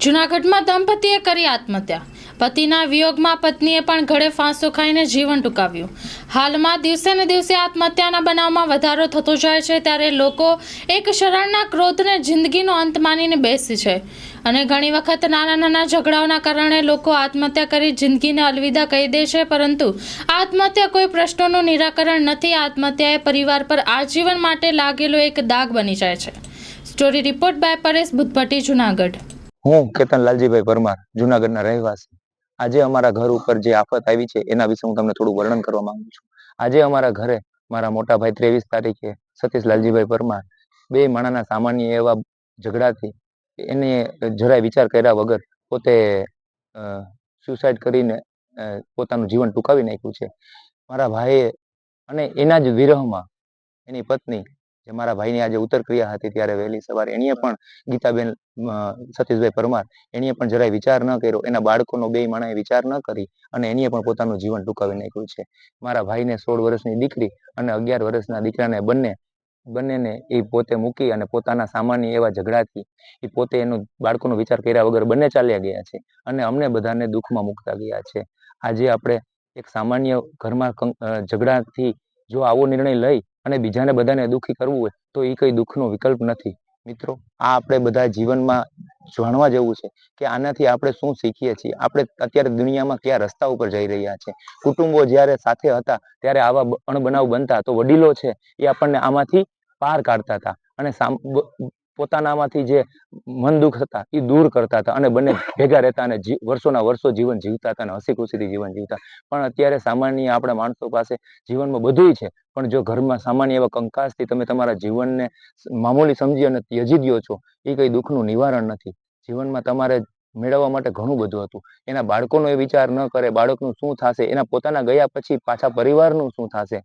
જૂનાગઢમાં દંપતીએ કરી આત્મહત્યા. પતિના વિયોગમાં પત્નીએ પણ ગળે ફાંસો ખાઈને જીવન ટૂંકાવ્યું. હાલમાં દિવસે ને દિવસે આત્મહત્યાના બનાવમાં વધારો થતો જાય છે, ત્યારે લોકો એક શરણના ક્રોધને જિંદગીનો અંત માનીને બેસે છે અને ઘણી વખત નાના નાના ઝઘડાઓના કારણે લોકો આત્મહત્યા કરી જિંદગીને અલવિદા કહી દે છે, પરંતુ આત્મહત્યા કોઈ પ્રશ્નોનું નિરાકરણ નથી. આત્મહત્યા એ પરિવાર પર આજીવન માટે લાગેલો એક દાગ બની જાય છે. Story report by Paresh Buddhbhatti, Junagadh. હું કેતન લાલજીભાઈ પરમાર, જૂનાગઢના રહેવાસી. આજે અમારા ઘર ઉપર જે આફત આવી છે એના વિશે હું તમને થોડું વર્ણન કરવા માંગુ છું. આજે અમારા ઘરે મારા મોટા ભાઈ 23 તારીખે સતીશ લાલજીભાઈ પરમાર બે માણાના સામાન્ય એવા ઝઘડાથી એને જરાય વિચાર કર્યા વગર પોતે સુસાઇડ કરીને પોતાનું જીવન ટૂંકાવી નાખ્યું છે. મારા ભાઈએ અને એના જ વિરહમાં એની પત્ની, જે મારા ભાઈની આજે ઉત્તર ક્રિયા હતી ત્યારે વહેલી સવારે એણીએ પણ ગીતાબેન સતીશભાઈ પરમાર એણીએ પણ જરાય વિચાર ન કર્યો, એના બાળકોનો બે માણાએ વિચાર ન કરી અને એણીએ પણ પોતાનું જીવન ટૂંકાવી નાખ્યું છે. મારા ભાઈને 16 વર્ષની દીકરી અને 11 વર્ષના દીકરાને બંનેને એ પોતે મૂકી અને પોતાના સામાન્ય એવા ઝઘડાથી એ પોતે એનું બાળકોનો વિચાર કર્યા વગર બંને ચાલ્યા ગયા છે અને અમને બધાને દુઃખમાં મૂકતા ગયા છે. આજે આપણે એક સામાન્ય ઘરમાં ઝઘડાથી જો આવો નિર્ણય લઈ અને બીજાને બધાને દુઃખી કરવું હોય તો એ કઈ દુઃખનો વિકલ્પ નથી. મિત્રો, આ આપણે બધા જીવનમાં જાણવા જેવું છે કે આનાથી આપણે શું શીખીએ છીએ. આપણે અત્યારે દુનિયામાં કયા રસ્તા ઉપર જઈ રહ્યા છે. કુટુંબો જ્યારે સાથે હતા ત્યારે આવા અણબનાવ બનતા તો વડીલો છે એ આપણને આમાંથી પાર કાઢતા હતા અને પોતાનામાંથી જે મન દુઃખ હતા એ દૂર કરતા હતા અને બંને ભેગા રહેતા અને વર્ષોના વર્ષો જીવન જીવતા હતા અને હસી ખુશીથી જીવન જીવતા. પણ અત્યારે સામાન્ય આપણા માણસો પાસે જીવનમાં બધુંય છે, પણ જો ઘરમાં સામાન્ય એવા કંકાસથી તમે તમારા જીવનને મામૂલી સમજી અને ત્યજી દો છો, એ કઈ દુઃખનું નિવારણ નથી. જીવનમાં તમારે મેળવવા માટે ઘણું બધું હતું. એના બાળકોનો એ વિચાર ન કરે, બાળકનું શું થશે, એના પોતાના ગયા પછી પાછા પરિવારનું શું થશે,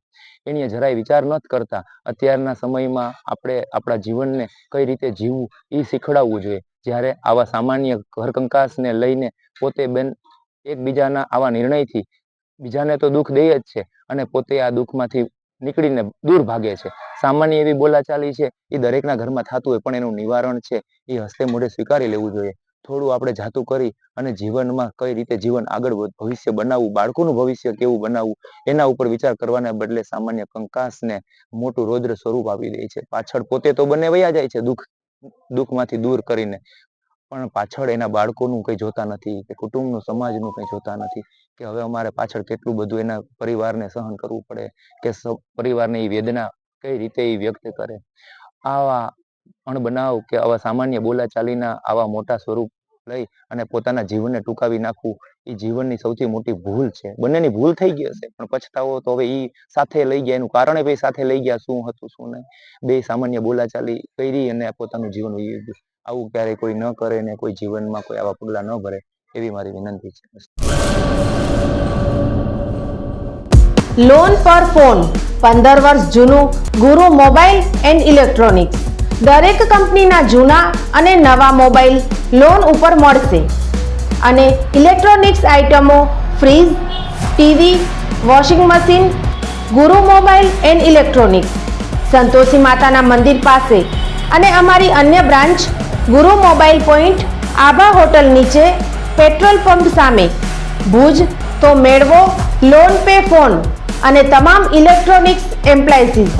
એની જરાય વિચાર નથી કરતા. અત્યારના સમયમાં આપણે આપણા જીવનને કઈ રીતે જીવવું એ શીખડાવવું જોઈએ. જ્યારે આવા સામાન્ય ઘર કંકાસને લઈને પોતે એકબીજાના આવા નિર્ણયથી બીજાને તો દુઃખ દે જ છે અને પોતે આ દુઃખમાંથી નીકળીને દૂર ભાગે છે. સામાન્ય એવી બોલાચાલી છે એ દરેકના ઘરમાં થતું હોય, પણ એનું નિવારણ છે એ હસ્તે મોઢે સ્વીકારી લેવું જોઈએ. થોડું આપણે જાતું કરી અને જીવનમાં કઈ રીતે જીવન આગળ ભવિષ્ય બનાવવું, બાળકોનું ભવિષ્ય કેવું બનાવવું, એના ઉપર વિચાર કરવાને બદલે સામાન્ય કંકાસને મોટું રૌદ્ર સ્વરૂપ આપી દે છે. પાછળ પોતે તો બંને વયા જાય છે દુઃખમાંથી દૂર કરીને, પણ પાછળ એના બાળકોનું કંઈ જોતા નથી કે કુટુંબનું, સમાજનું કંઈ જોતા નથી કે હવે અમારે પાછળ કેટલું બધું એના પરિવારને સહન કરવું પડે કે પરિવારની વેદના કઈ રીતે એ વ્યક્ત કરે. આવા અણબનાવ કે આવા સામાન્ય બોલાચાલીના આવા મોટા સ્વરૂપ લઈ અને પોતાના જીવનને ટૂંકાવી નાખવું એ જીવનની સૌથી મોટી ભૂલ છે. બંનેની ભૂલ થઈ ગઈ હશે પણ પછતાવો તો હવે એ સાથે લઈ ગયા, એનું કારણ ભાઈ સાથે લઈ ગયા શું હતું શું નહીં. બે સામાન્ય બોલાચાલી કરી અને પોતાનું જીવન વીવી ગયું. આવું ક્યારેય કોઈ ન કરે ને કોઈ જીવનમાં કોઈ આવા પગલા ન ભરે એવી મારી વિનંતી છે. લોન પર ફોન 15 વર્ષ જૂનું ગુરુ મોબાઈલ એન્ડ ઇલેક્ટ્રોનિક્સ. દરેક કંપનીના જૂના અને નવા મોબાઈલ લોન ઉપર મળશે અને ઇલેક્ટ્રોનિક્સ આઇટમો ફ્રીજ, ટીવી, વોશિંગ મશીન. ગુરુ મોબાઈલ એન્ડ ઇલેક્ટ્રોનિક્સ, સંતોષી માતાના મંદિર પાસે અને અમારી અન્ય બ્રાન્ચ ગુરુ મોબાઈલ પોઈન્ટ, આભા હોટલ નીચે, પેટ્રોલ પંપ સામે, ભુજ. તો મેળવો લોન પે ફોન અને તમામ ઇલેક્ટ્રોનિક્સ એપ્લાયન્સીસ.